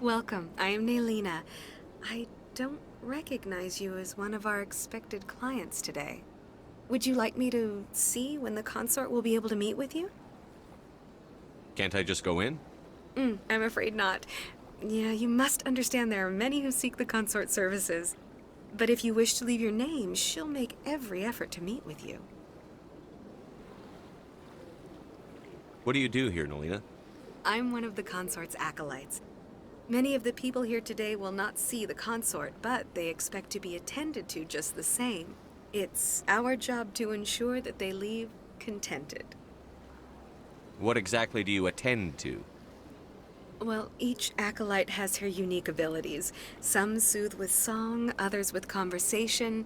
Welcome. I am Naylina. I don't recognize you as one of our expected clients today. Would you like me to see when the consort will be able to meet with you? Can't I just go in? I'm afraid not. Yeah, you must understand there are many who seek the consort services. But if you wish to leave your name, she'll make every effort to meet with you. What do you do here, Nolina? I'm one of the consort's acolytes. Many of the people here today will not see the consort, but they expect to be attended to just the same. It's our job to ensure that they leave contented. What exactly do you attend to? Well, each acolyte has her unique abilities. Some soothe with song, others with conversation.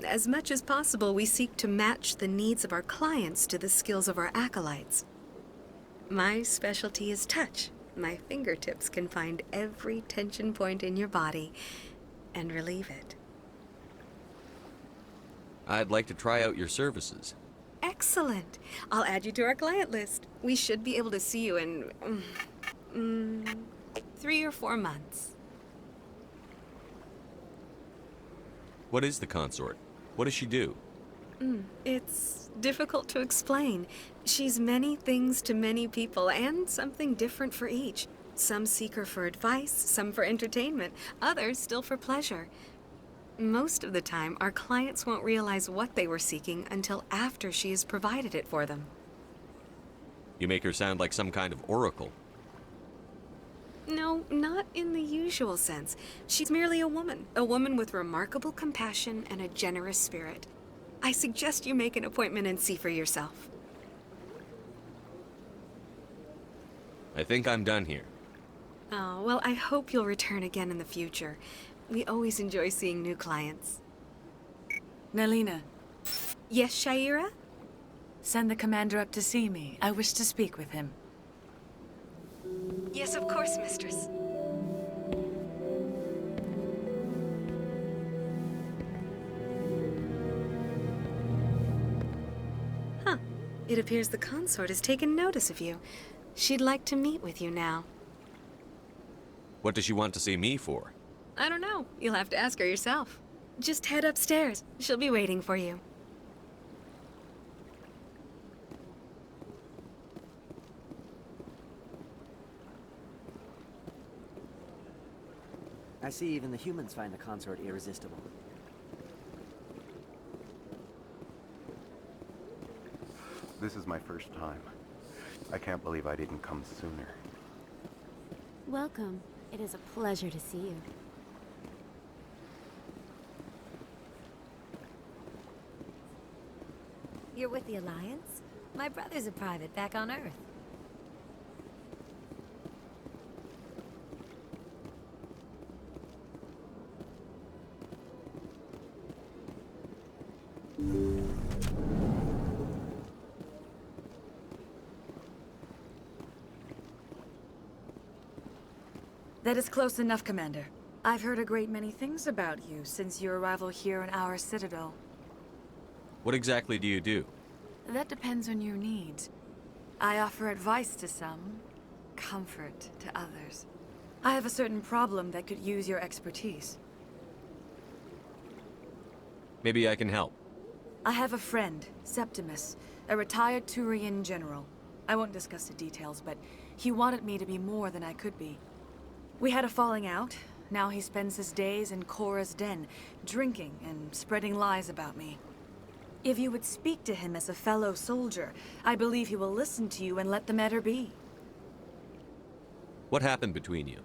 As much as possible, we seek to match the needs of our clients to the skills of our acolytes. My specialty is touch. My fingertips can find every tension point in your body and relieve it. I'd like to try out your services. Excellent. I'll add you to our client list. We should be able to see you in 3 or 4 months. What is the consort? What does she do? It's difficult to explain. She's many things to many people, and something different for each. Some seek her for advice, some for entertainment, others still for pleasure. Most of the time, our clients won't realize what they were seeking until after she has provided it for them. You make her sound like some kind of oracle. No, not in the usual sense. She's merely a woman with remarkable compassion and a generous spirit. I suggest you make an appointment and see for yourself. I think I'm done here. Oh, well, I hope you'll return again in the future. We always enjoy seeing new clients. Naylina, Yes, Shaira? send the commander up to see me. I wish to speak with him. Yes, of course, mistress. Huh. It appears the consort has taken notice of you. She'd like to meet with you now. What does she want to see me for? I don't know. You'll have to ask her yourself. Just head upstairs. She'll be waiting for you. I see even the humans find the consort irresistible. This is my first time. I can't believe I didn't come sooner. Welcome. It is a pleasure to see you. You're with the Alliance? My brother's a private back on Earth. That is close enough, Commander. I've heard a great many things about you since your arrival here in our citadel. What exactly do you do? That depends on your needs. I offer advice to some, comfort to others. I have a certain problem that could use your expertise. Maybe I can help. I have a friend, Septimus, a retired Turian general. I won't discuss the details, but he wanted me to be more than I could be. We had a falling out. Now he spends his days in Korra's den, drinking and spreading lies about me. If you would speak to him as a fellow soldier, I believe he will listen to you and let the matter be. What happened between you?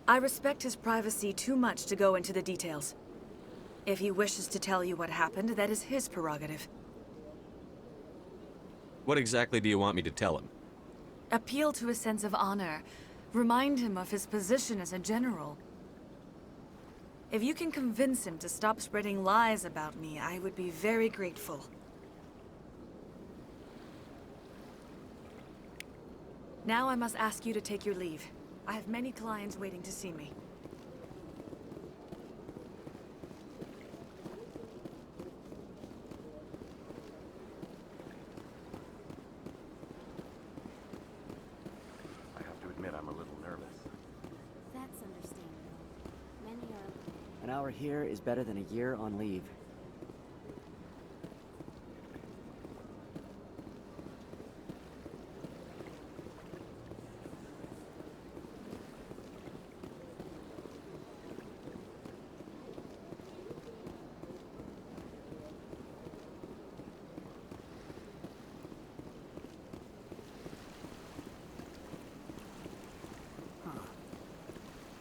I respect his privacy too much to go into the details. If he wishes to tell you what happened, that is his prerogative. What exactly do you want me to tell him? Appeal to his sense of honor. Remind him of his position as a general. If you can convince him to stop spreading lies about me, I would be very grateful. Now I must ask you to take your leave. I have many clients waiting to see me. I have to admit I'm a little nervous. hour here is better than a year on leave.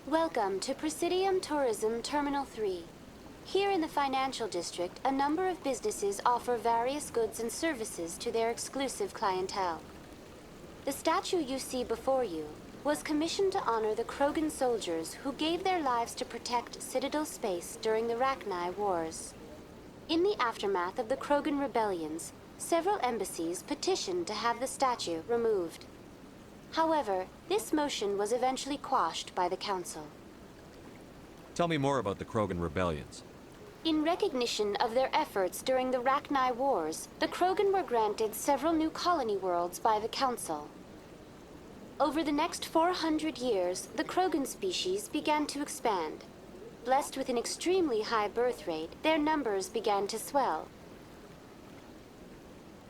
Welcome to Presidium Tourism Terminal 3. Here in the financial district, a number of businesses offer various goods and services to their exclusive clientele. The statue you see before you was commissioned to honor the Krogan soldiers who gave their lives to protect Citadel space during the Rachni Wars. In the aftermath of the Krogan rebellions, several embassies petitioned to have the statue removed. However, this motion was eventually quashed by the Council. Tell me more about the Krogan rebellions. In recognition of their efforts during the Rachni Wars, the Krogan were granted several new colony worlds by the Council. Over the next 400 years, the Krogan species began to expand. Blessed with an extremely high birth rate, their numbers began to swell.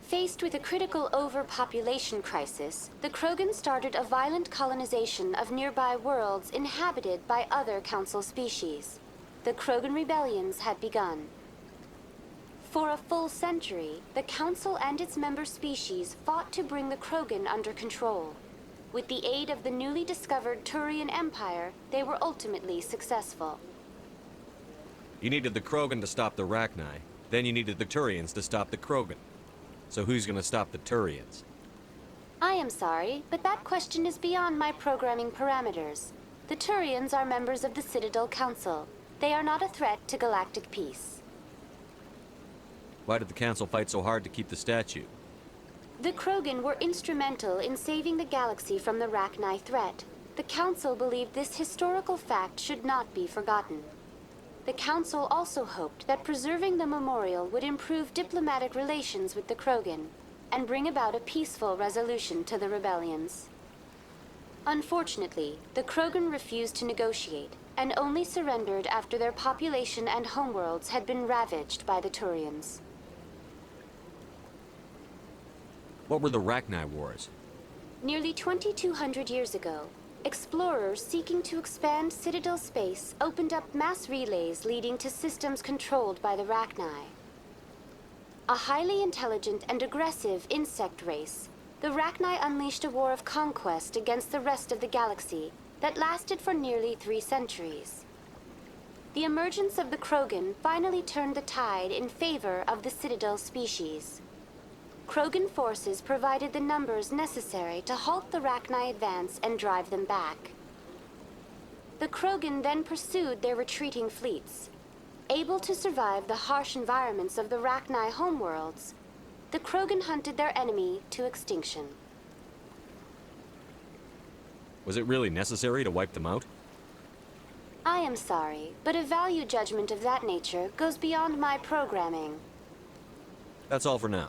Faced with a critical overpopulation crisis, the Krogan started a violent colonization of nearby worlds inhabited by other Council species. The Krogan rebellions had begun. For a full century, the Council and its member species fought to bring the Krogan under control. With the aid of the newly discovered Turian Empire, they were ultimately successful. You needed the Krogan to stop the Rachni, then you needed the Turians to stop the Krogan. So who's gonna stop the Turians? I am sorry, but that question is beyond my programming parameters. The Turians are members of the Citadel Council. They are not a threat to galactic peace. Why did the Council fight so hard to keep the statue? The Krogan were instrumental in saving the galaxy from the Rachni threat. The Council believed this historical fact should not be forgotten. The Council also hoped that preserving the memorial would improve diplomatic relations with the Krogan and bring about a peaceful resolution to the rebellions. Unfortunately, the Krogan refused to negotiate and only surrendered after their population and homeworlds had been ravaged by the Turians. What were the Rachni Wars? Nearly 2,200 years ago, explorers seeking to expand Citadel space opened up mass relays leading to systems controlled by the Rachni. A highly intelligent and aggressive insect race, the Rachni unleashed a war of conquest against the rest of the galaxy that lasted for nearly 3 centuries. The emergence of the Krogan finally turned the tide in favor of the Citadel species. Krogan forces provided the numbers necessary to halt the Rachni advance and drive them back. The Krogan then pursued their retreating fleets. Able to survive the harsh environments of the Rachni homeworlds, the Krogan hunted their enemy to extinction. Was it really necessary to wipe them out? I am sorry, but a value judgment of that nature goes beyond my programming. That's all for now.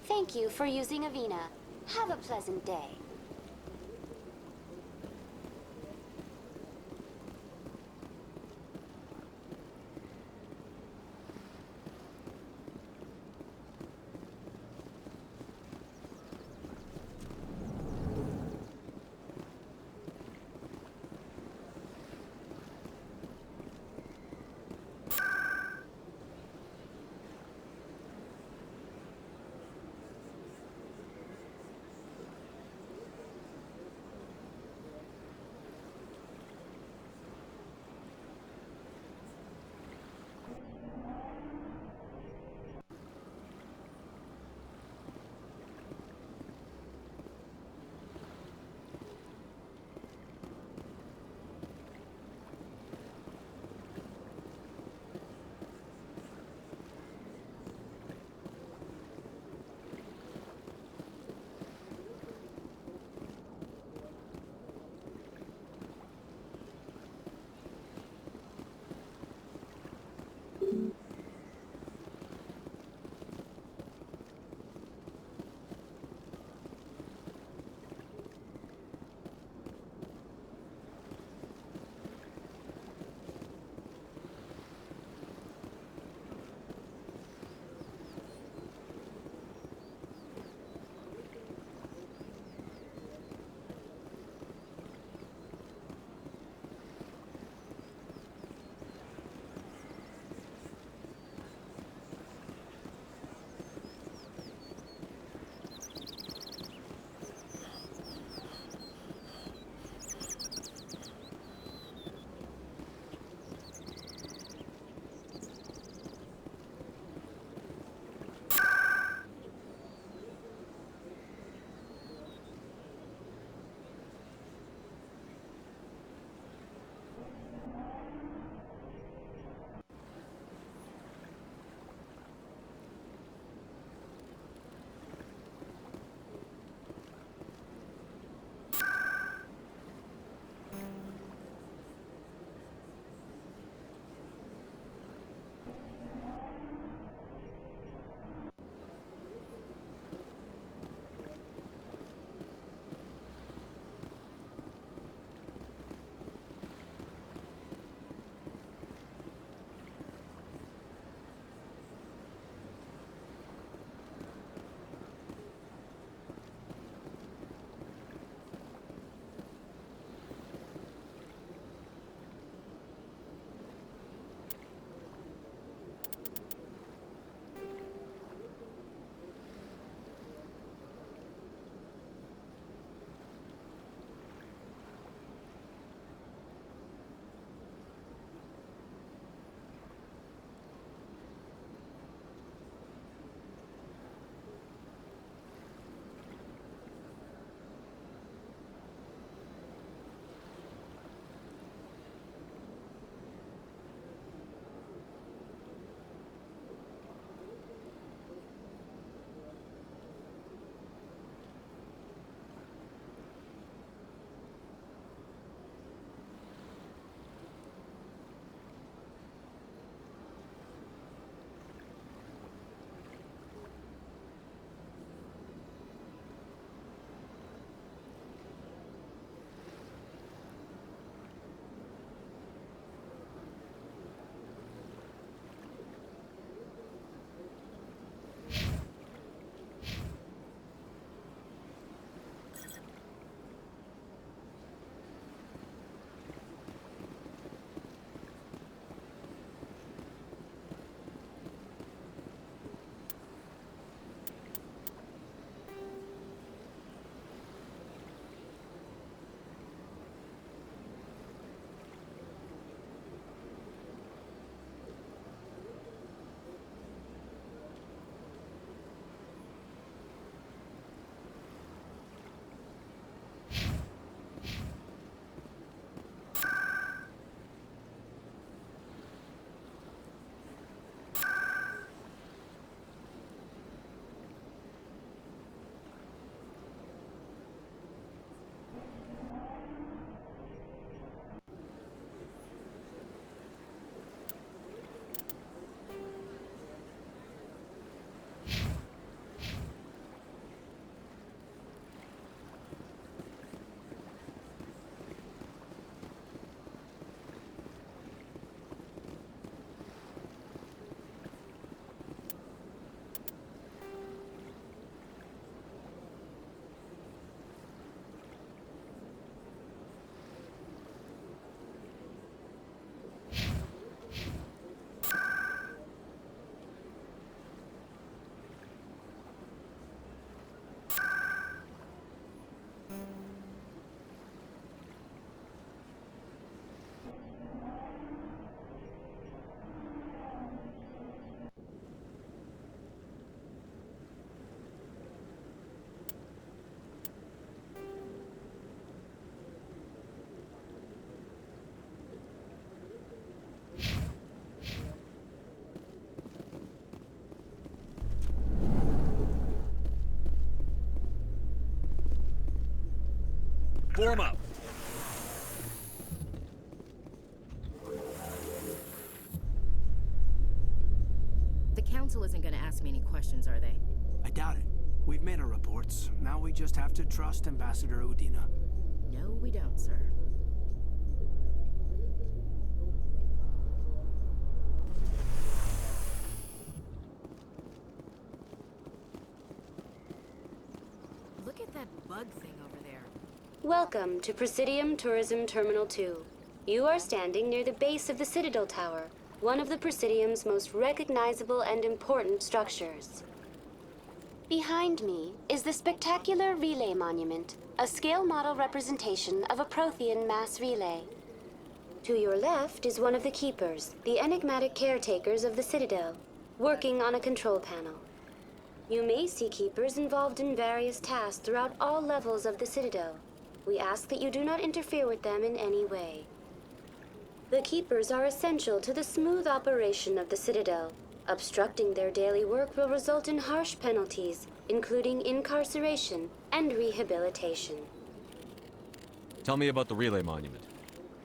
Thank you for using Avina. Have a pleasant day. Form up. The Council isn't gonna ask me any questions, are they? I doubt it. We've made our reports. Now we just have to trust Ambassador Udina. No, we don't, sir. Look at that bug thing over there. Welcome to Presidium Tourism Terminal 2. You are standing near the base of the Citadel Tower, one of the Presidium's most recognizable and important structures. Behind me is the spectacular Relay Monument, a scale model representation of a Prothean mass relay. To your left is one of the Keepers, the enigmatic caretakers of the Citadel, working on a control panel. You may see Keepers involved in various tasks throughout all levels of the Citadel. We ask that you do not interfere with them in any way. The Keepers are essential to the smooth operation of the Citadel. Obstructing their daily work will result in harsh penalties, including incarceration and rehabilitation. Tell me about the Relay Monument.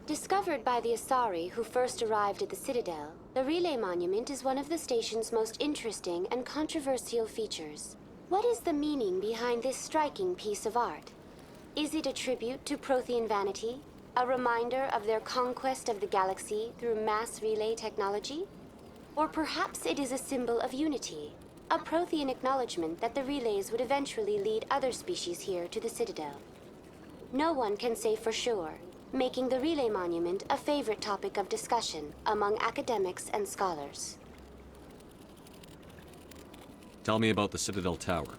Discovered by the Asari who first arrived at the Citadel, the Relay Monument is one of the station's most interesting and controversial features. What is the meaning behind this striking piece of art? Is it a tribute to Prothean vanity? A reminder of their conquest of the galaxy through mass relay technology? Or perhaps it is a symbol of unity, a Prothean acknowledgement that the relays would eventually lead other species here to the Citadel. No one can say for sure, making the Relay Monument a favorite topic of discussion among academics and scholars. Tell me about the Citadel Tower.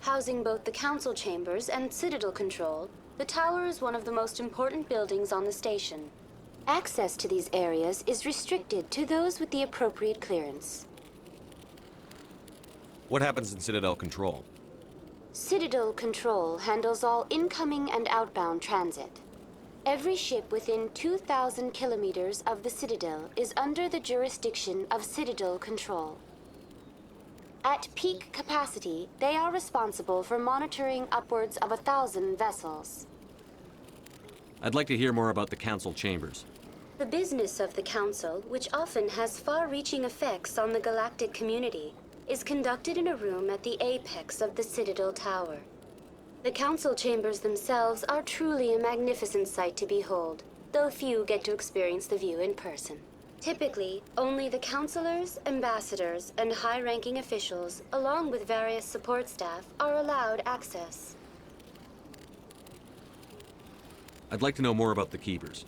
Housing both the Council Chambers and Citadel Control, the tower is one of the most important buildings on the station. Access to these areas is restricted to those with the appropriate clearance. What happens in Citadel Control? Citadel Control handles all incoming and outbound transit. Every ship within 2,000 kilometers of the Citadel is under the jurisdiction of Citadel Control. At peak capacity, they are responsible for monitoring upwards of 1,000 vessels. I'd like to hear more about the Council Chambers. The business of the Council, which often has far-reaching effects on the galactic community, is conducted in a room at the apex of the Citadel Tower. The Council Chambers themselves are truly a magnificent sight to behold, though few get to experience the view in person. Typically, only the councilors, ambassadors, and high-ranking officials, along with various support staff, are allowed access. I'd like to know more about the Keepers.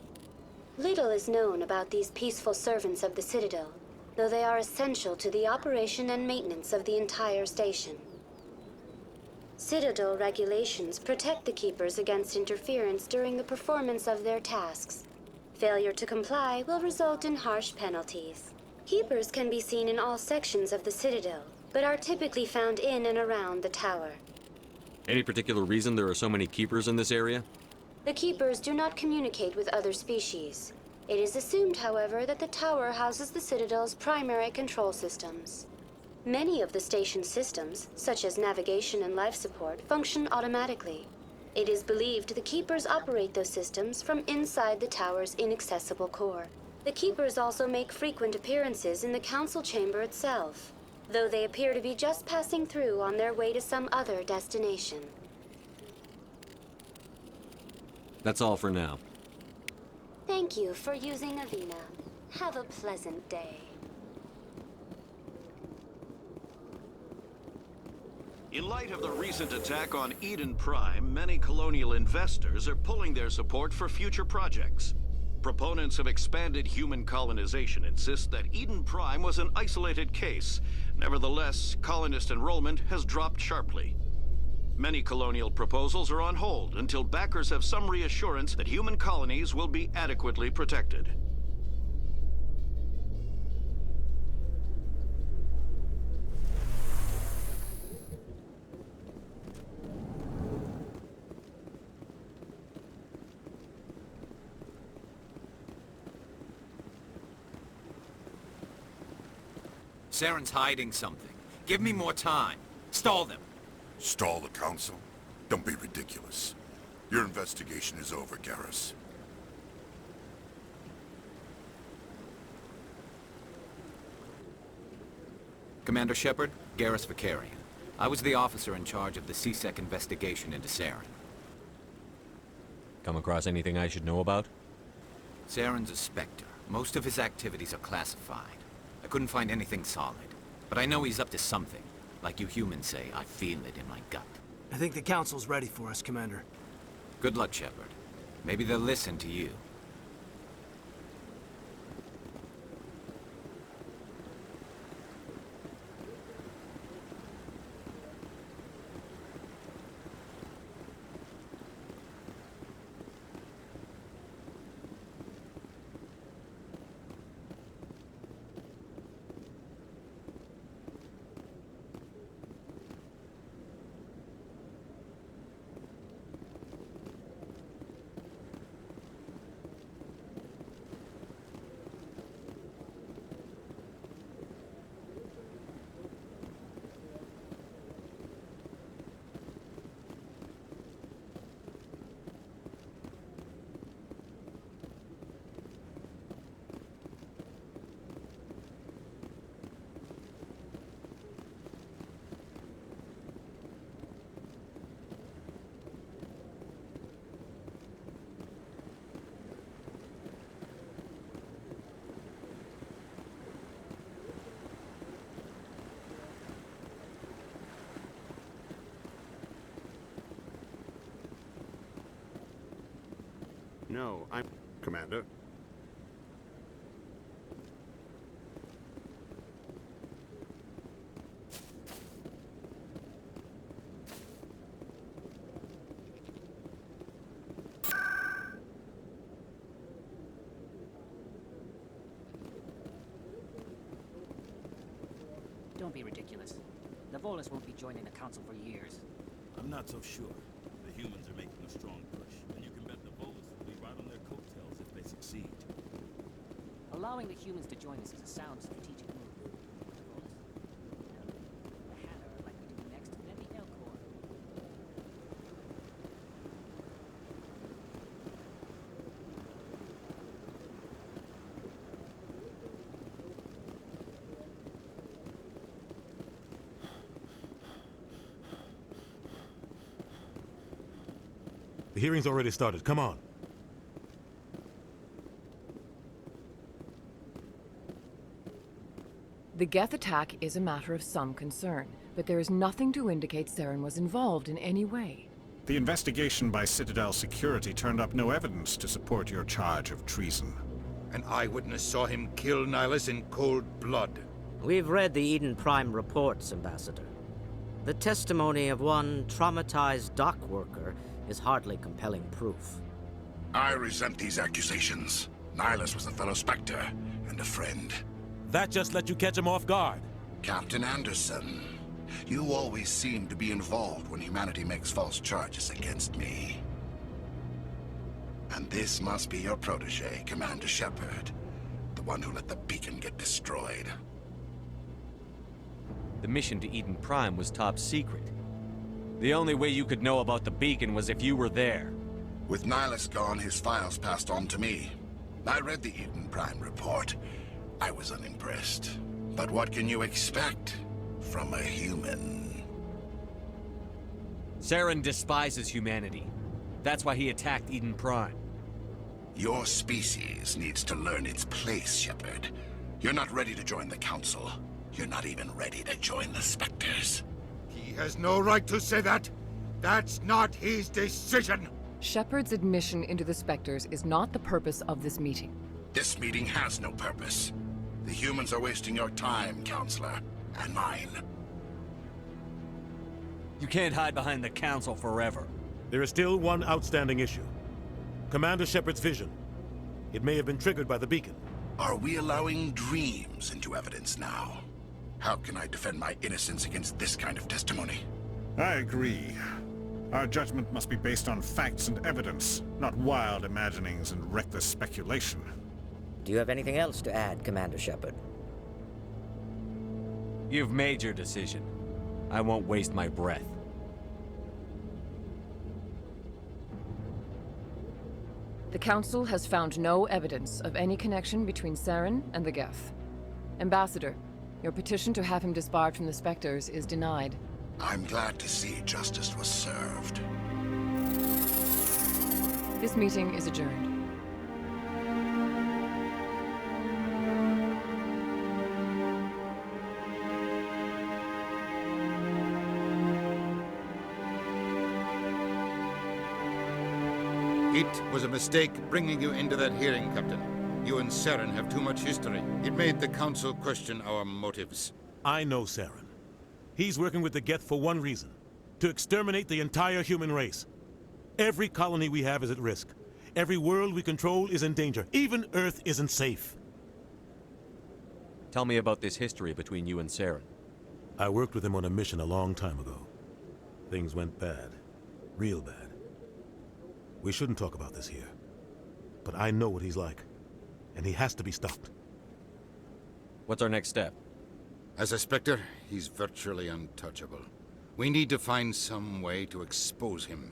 Little is known about these peaceful servants of the Citadel, though they are essential to the operation and maintenance of the entire station. Citadel regulations protect the Keepers against interference during the performance of their tasks. Failure to comply will result in harsh penalties. Keepers can be seen in all sections of the Citadel, but are typically found in and around the tower. Any particular reason there are so many Keepers in this area? The Keepers do not communicate with other species. It is assumed, however, that the tower houses the Citadel's primary control systems. Many of the station's systems, such as navigation and life support, function automatically. It is believed the Keepers operate those systems from inside the tower's inaccessible core. The Keepers also make frequent appearances in the Council Chamber itself, though they appear to be just passing through on their way to some other destination. That's all for now. Thank you for using Avina. Have a pleasant day. In light of the recent attack on Eden Prime, many colonial investors are pulling their support for future projects. Proponents of expanded human colonization insist that Eden Prime was an isolated case. Nevertheless, colonist enrollment has dropped sharply. Many colonial proposals are on hold until backers have some reassurance that human colonies will be adequately protected. Saren's hiding something. Give me more time. Stall them. Stall the council? Don't be ridiculous. Your investigation is over, Garrus. Commander Shepard, Garrus Vakarian. I was the officer in charge of the C-Sec investigation into Saren. Come across anything I should know about? Saren's a Spectre. Most of his activities are classified. I couldn't find anything solid. But I know he's up to something. Like you humans say, I feel it in my gut. I think the Council's ready for us, Commander. Good luck, Shepard. Maybe they'll listen to you. No, I'm Commander. Don't be ridiculous. The Volus won't be joining the Council for years. I'm not so sure. The humans are making a strong push, and you can bet the Volus will be right on their coattails if they succeed. Allowing the humans to join us is a sound strategic move. The Volus? The Hanna are likely to be next, then the Elcor. The hearing's already started. Come on. The Geth attack is a matter of some concern, but there is nothing to indicate Saren was involved in any way. The investigation by Citadel Security turned up no evidence to support your charge of treason. An eyewitness saw him kill Nihilus in cold blood. We've read the Eden Prime reports, Ambassador. The testimony of one traumatized dock worker is hardly compelling proof. I resent these accusations. Nihilus was a fellow Spectre and a friend. That just let you catch him off guard. Captain Anderson, you always seem to be involved when humanity makes false charges against me. And this must be your protege, Commander Shepard, the one who let the beacon get destroyed. The mission to Eden Prime was top secret. The only way you could know about the beacon was if you were there. With Nihilus gone, his files passed on to me. I read the Eden Prime report. I was unimpressed. But what can you expect from a human? Saren despises humanity. That's why he attacked Eden Prime. Your species needs to learn its place, Shepard. You're not ready to join the Council. You're not even ready to join the Spectres. He has no right to say that. That's not his decision. Shepard's admission into the Spectres is not the purpose of this meeting. This meeting has no purpose. The humans are wasting your time, Counselor, and mine. You can't hide behind the Council forever. There is still one outstanding issue. Commander Shepard's vision. It may have been triggered by the beacon. Are we allowing dreams into evidence now? How can I defend my innocence against this kind of testimony? I agree. Our judgment must be based on facts and evidence, not wild imaginings and reckless speculation. Do you have anything else to add, Commander Shepard? You've made your decision. I won't waste my breath. The Council has found no evidence of any connection between Saren and the Geth. Ambassador, your petition to have him disbarred from the Spectres is denied. I'm glad to see justice was served. This meeting is adjourned. It was a mistake bringing you into that hearing, Captain. You and Saren have too much history. It made the Council question our motives. I know Saren. He's working with the Geth for one reason. To exterminate the entire human race. Every colony we have is at risk. Every world we control is in danger. Even Earth isn't safe. Tell me about this history between you and Saren. I worked with him on a mission a long time ago. Things went bad. Real bad. We shouldn't talk about this here. But I know what he's like. And he has to be stopped. What's our next step? As a Spectre, he's virtually untouchable. We need to find some way to expose him.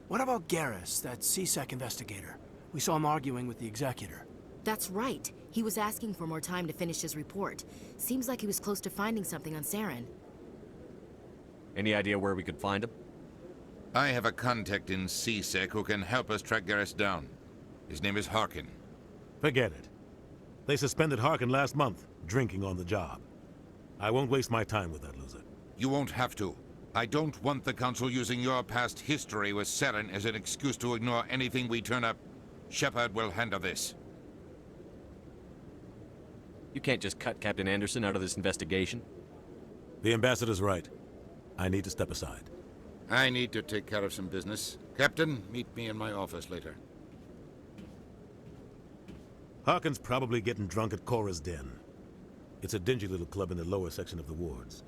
What about Garrus, that C-Sec investigator? We saw him arguing with the Executor. That's right. He was asking for more time to finish his report. Seems like he was close to finding something on Saren. Any idea where we could find him? I have a contact in C-Sec who can help us track Garrus down. His name is Harkin. Forget it. They suspended Harkin last month, drinking on the job. I won't waste my time with that loser. You won't have to. I don't want the Council using your past history with Saren as an excuse to ignore anything we turn up. Shepard will handle this. You can't just cut Captain Anderson out of this investigation. The Ambassador's right. I need to step aside. I need to take care of some business. Captain, meet me in my office later. Harkin's probably getting drunk at Cora's Den. It's a dingy little club in the lower section of the wards.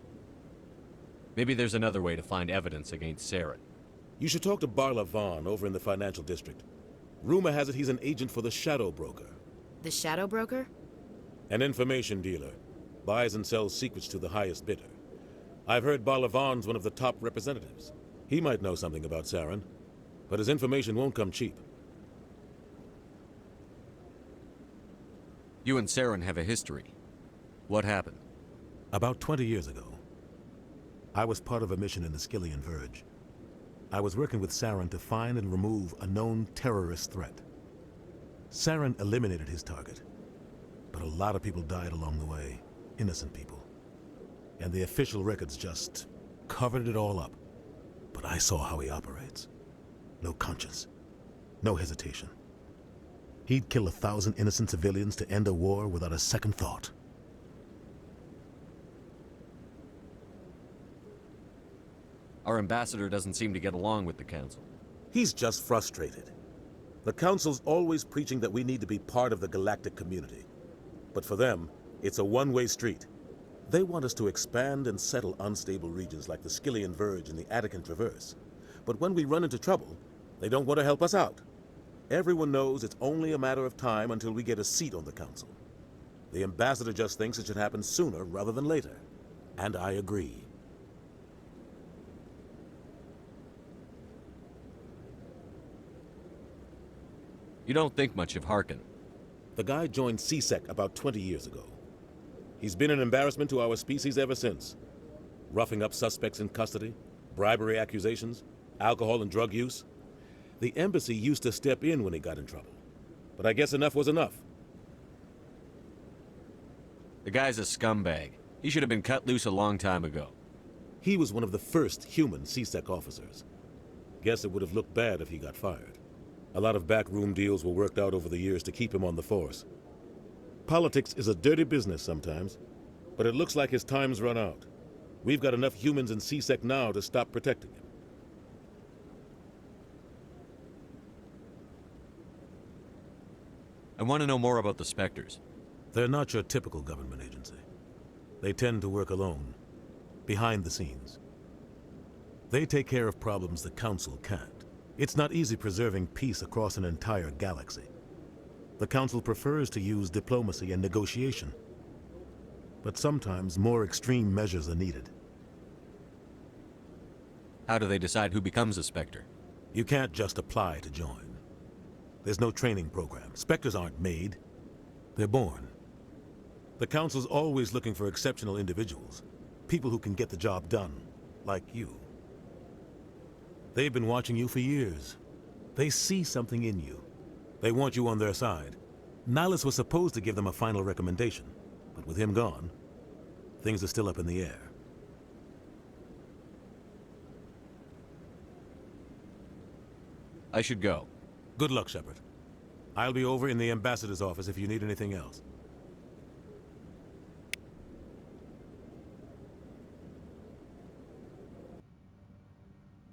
Maybe there's another way to find evidence against Saren. You should talk to Barla Vaughn over in the financial district. Rumor has it he's an agent for the Shadow Broker. The Shadow Broker? An information dealer. Buys and sells secrets to the highest bidder. I've heard Barla Vaughn's one of the top representatives. He might know something about Saren, but his information won't come cheap. You and Saren have a history. What happened? About 20 years ago, I was part of a mission in the Skillian Verge. I was working with Saren to find and remove a known terrorist threat. Saren eliminated his target, but a lot of people died along the way, innocent people. And the official records just covered it all up. But I saw how he operates. No conscience, no hesitation. He'd kill 1,000 innocent civilians to end a war without a second thought. Our ambassador doesn't seem to get along with the Council. He's just frustrated. The Council's always preaching that we need to be part of the galactic community. But for them, it's a one-way street. They want us to expand and settle unstable regions like the Skillian Verge and the Attican Traverse. But when we run into trouble, they don't want to help us out. Everyone knows it's only a matter of time until we get a seat on the Council. The Ambassador just thinks it should happen sooner rather than later. And I agree. You don't think much of Harkin. The guy joined C-Sec about 20 years ago. He's been an embarrassment to our species ever since. Roughing up suspects in custody, bribery accusations, alcohol and drug use. The embassy used to step in when he got in trouble. But I guess enough was enough. The guy's a scumbag. He should have been cut loose a long time ago. He was one of the first human C-Sec officers. Guess it would have looked bad if he got fired. A lot of backroom deals were worked out over the years to keep him on the force. Politics is a dirty business sometimes, but it looks like his time's run out. We've got enough humans in C-Sec now to stop protecting him. I want to know more about the Spectres. They're not your typical government agency. They tend to work alone, behind the scenes. They take care of problems the Council can't. It's not easy preserving peace across an entire galaxy. The Council prefers to use diplomacy and negotiation. But sometimes more extreme measures are needed. How do they decide who becomes a Spectre? You can't just apply to join. There's no training program. Spectres aren't made. They're born. The Council's always looking for exceptional individuals. People who can get the job done, like you. They've been watching you for years. They see something in you. They want you on their side. Nihilus was supposed to give them a final recommendation, but with him gone, things are still up in the air. I should go. Good luck, Shepard. I'll be over in the ambassador's office if you need anything else.